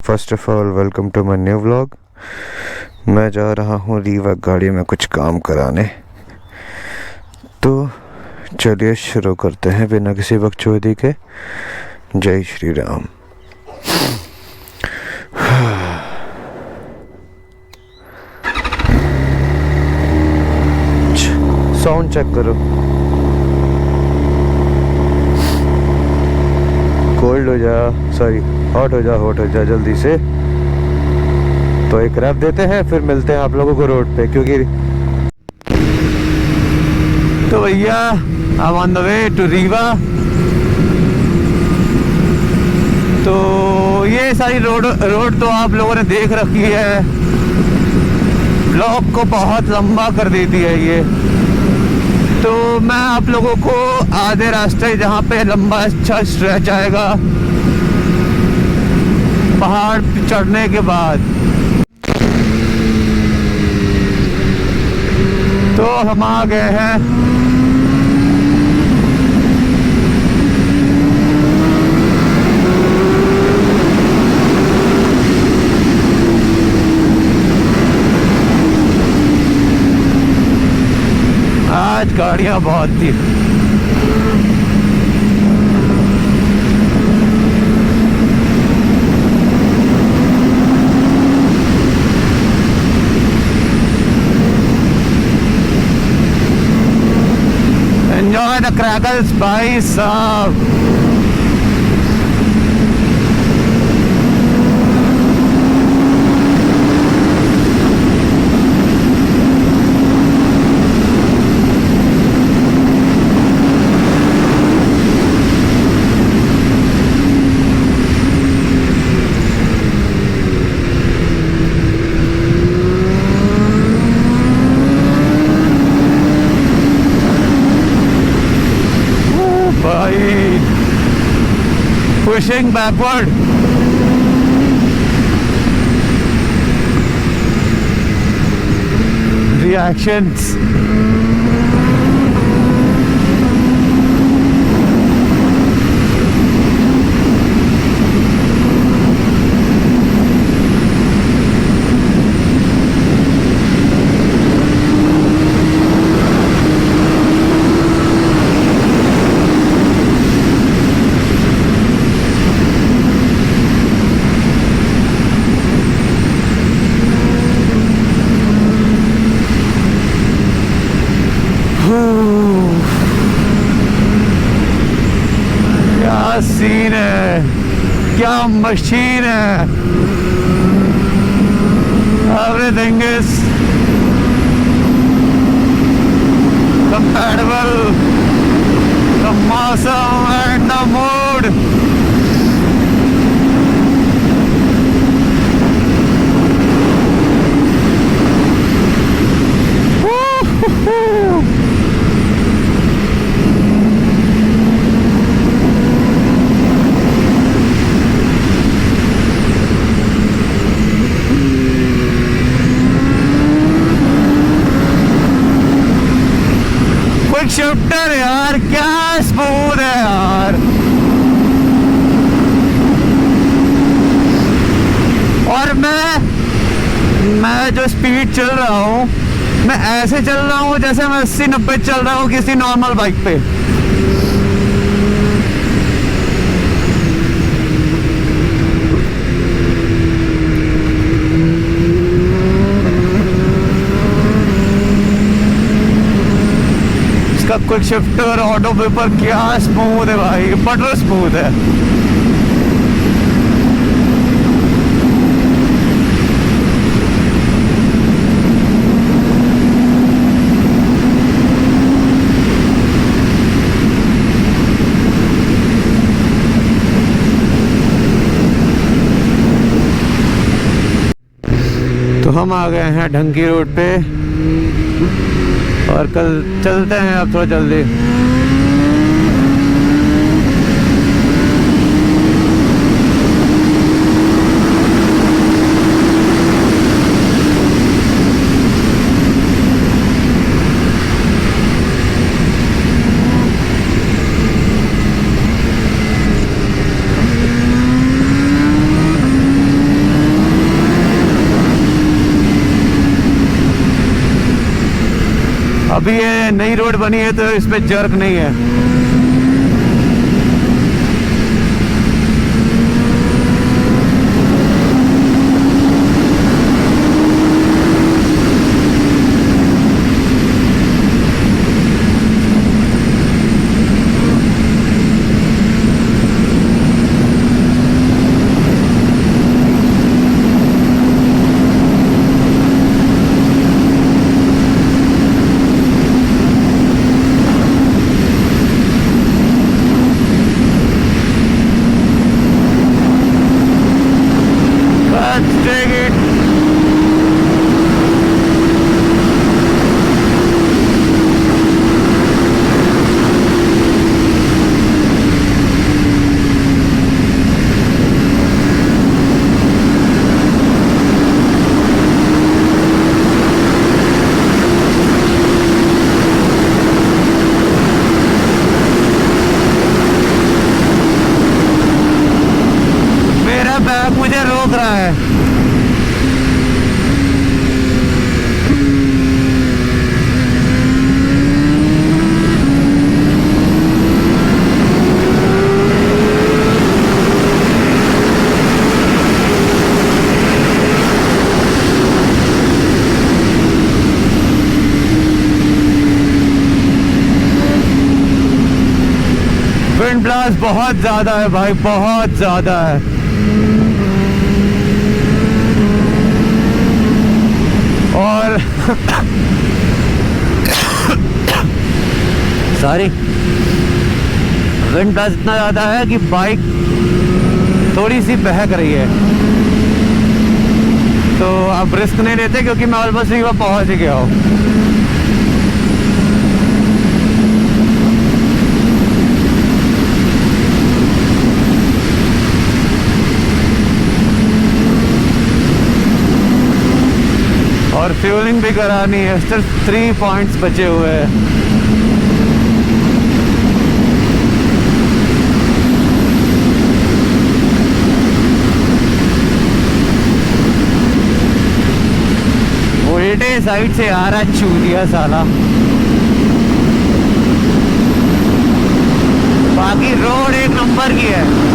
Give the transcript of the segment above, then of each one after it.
First of all welcome to my new vlog. मैं जा रहा हूँ रीवा गाड़ी में कुछ काम कराने, तो चलिए शुरू करते हैं बिना किसी बकचोदी के। जय श्री राम। साउंड चेक करो, कोल्ड हो जा, सॉरी हॉट हो जा जल्दी से। तो एक रैप देते हैं, फिर मिलते हैं आप लोगों को रोड पे, क्योंकि तो भैया I am on the way to Rewa. तो ये सारी रोड तो आप लोगों ने देख रखी है, ब्लॉक को बहुत लंबा कर देती है ये। तो मैं आप लोगों को आधे रास्ते जहाँ पे लंबा अच्छा स्ट्रेच आएगा पहाड़ चढ़ने के बाद, तो हम आ गए हैं आज गाड़ियां बहुत थी। Enjoy the crackers भाई साहब। Pushing backward. Reactions. क्या सीन है, क्या मशीन है। Everything is compatible, the मौसम and the mood। शिफ्टर यार क्या स्मूथ है यार। और मैं जो स्पीड चल रहा हूँ, मैं ऐसे चल रहा हूँ जैसे मैं 80-90 चल रहा हूँ किसी नॉर्मल बाइक पे। क्विक शिफ्टर ऑटो पेपर क्या स्मूथ है भाई, बटर स्मूथ है। तो हम आ गए हैं ढंकी रोड पे और कल चलते हैं अब थोड़ा जल्दी। अभी ये नई रोड बनी है तो इस पे जर्क नहीं है। मुझे रोक रहा है। विंड ब्लास्ट बहुत ज्यादा है भाई, बहुत ज्यादा है। और सॉरी, विंड ब्लास्ट इतना ज़्यादा है कि बाइक थोड़ी सी बहक रही है, तो अब रिस्क नहीं लेते क्योंकि मैं ऑलमोस्ट रिवा पहुंच गया हूँ। और फ्यूलिंग भी करानी है, सिर्फ 3 पॉइंट्स बचे हुए हैं। उल्टे साइड से आ रहा चूतिया साला। बाकी रोड एक नंबर की है।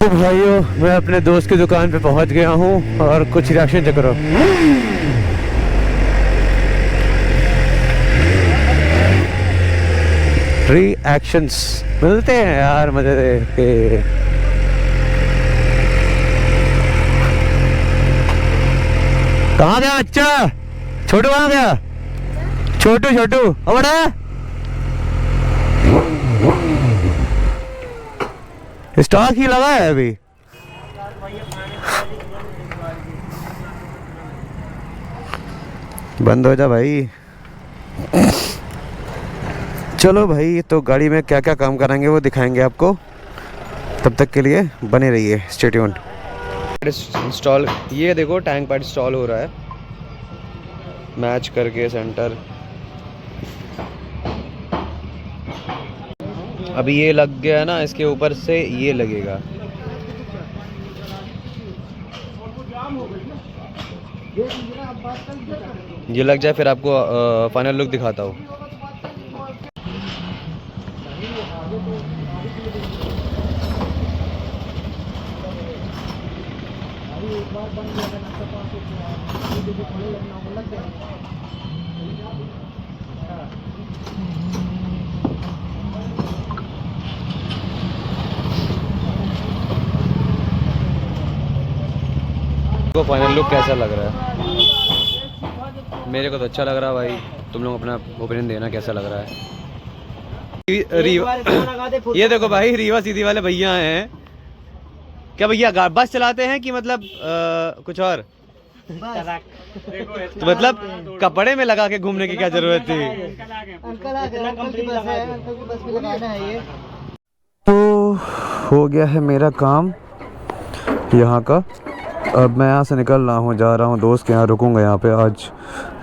तो भाइयों, मैं अपने दोस्त की दुकान पे पहुंच गया हूं और कुछ रिएक्शन चेक करो। रिएक्शंस मिलते हैं यार मजे के। कहाँ गया बच्चा? छोटू कहाँ गया? छोटू छोटू अब स्टॉक ही लगा है अभी। बंद हो जा भाई। चलो भाई, तो गाड़ी में क्या क्या काम करेंगे वो दिखाएंगे आपको। तब तक के लिए बने रहिए, स्टे ट्यून्ड। इंस्टॉल, ये देखो टैंक पैड इंस्टॉल हो रहा है, मैच करके सेंटर। अभी ये लग गया ना, इसके ऊपर से ये लगेगा। ये लग जाए फिर आपको फाइनल लुक दिखाता हूँ। फाइनल लुक कैसा लग रहा है? मेरे को तो अच्छा लग रहा है भाई। तुम लोग अपना ओपिनियन देना कैसा लग रहा है। रीवा ये देखो भाई, रीवा सीधी वाले भैया हैं। क्या भैया बस चलाते हैं कि मतलब कुछ और? तो मतलब कपड़े में लगा के घूमने की क्या जरूरत थी? तो हो गया है मेरा काम यहाँ का। अब मैं यहाँ से निकल रहा हूँ, जा रहा हूँ दोस्त के यहाँ, रुकूंगा यहाँ पे आज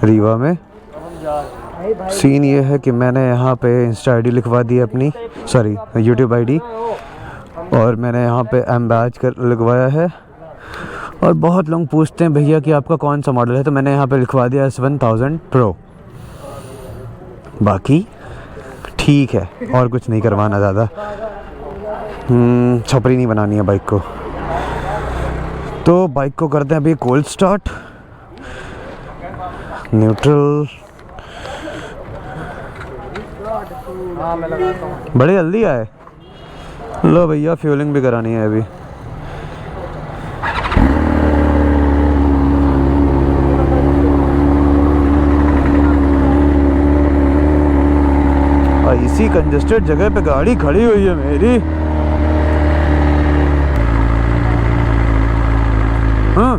रीवा में। सीन ये है कि मैंने यहाँ पे इंस्टा आईडी लिखवा दी अपनी, सॉरी यूट्यूब आईडी, और मैंने यहाँ पे एम बैच कर लिखवाया है। और बहुत लोग पूछते हैं भैया कि आपका कौन सा मॉडल है, तो मैंने यहाँ पे लिखवा दिया S1000 Pro। बाकी ठीक है, और कुछ नहीं करवाना ज़्यादा, छपरी नहीं बनानी है बाइक को। तो बाइक को करते हैं अभी कोल्ड स्टार्ट, न्यूट्रल। बड़े जल्दी आए। लो भैया, फ्यूलिंग भी करानी है अभी। इसी कंजेस्टेड जगह पे गाड़ी खड़ी हुई है मेरी। हाँ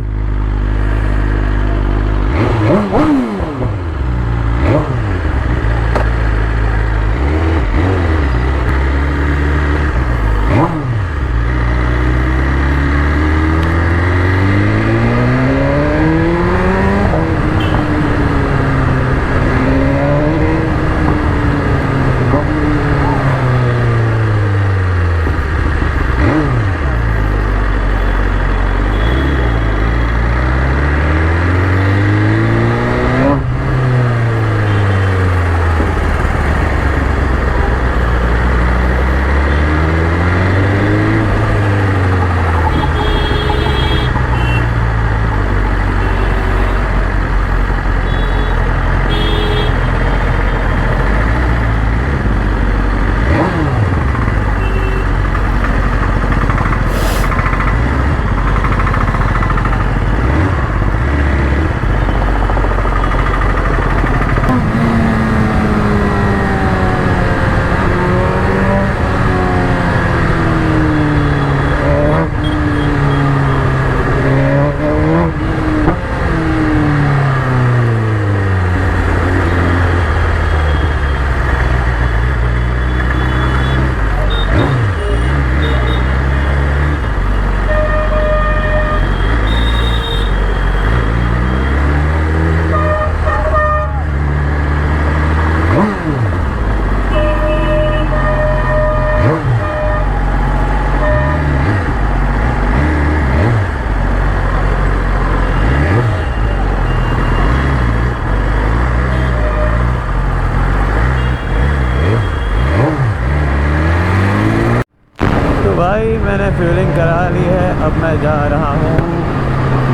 भाई मैंने फ्यूलिंग करा ली है। अब मैं जा रहा हूँ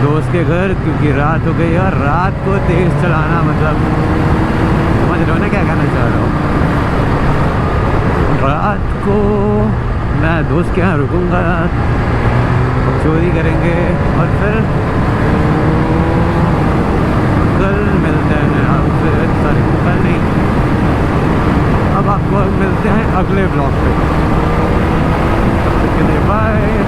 दोस्त के घर, क्योंकि रात हो गई और रात को तेज़ चलाना मतलब समझ रहे हो ना क्या कहना चाह रहा हूँ। रात को मैं दोस्त के यहाँ रुकूँगा, चोरी करेंगे और फिर कल मिलते हैं आपसे। सॉरी कल नहीं, अब आपको मिलते हैं अगले ब्लॉग पे। Bye.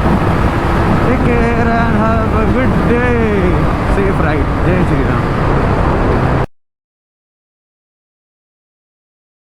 Take care and have a good day. Safe ride. Jai Shri Ram.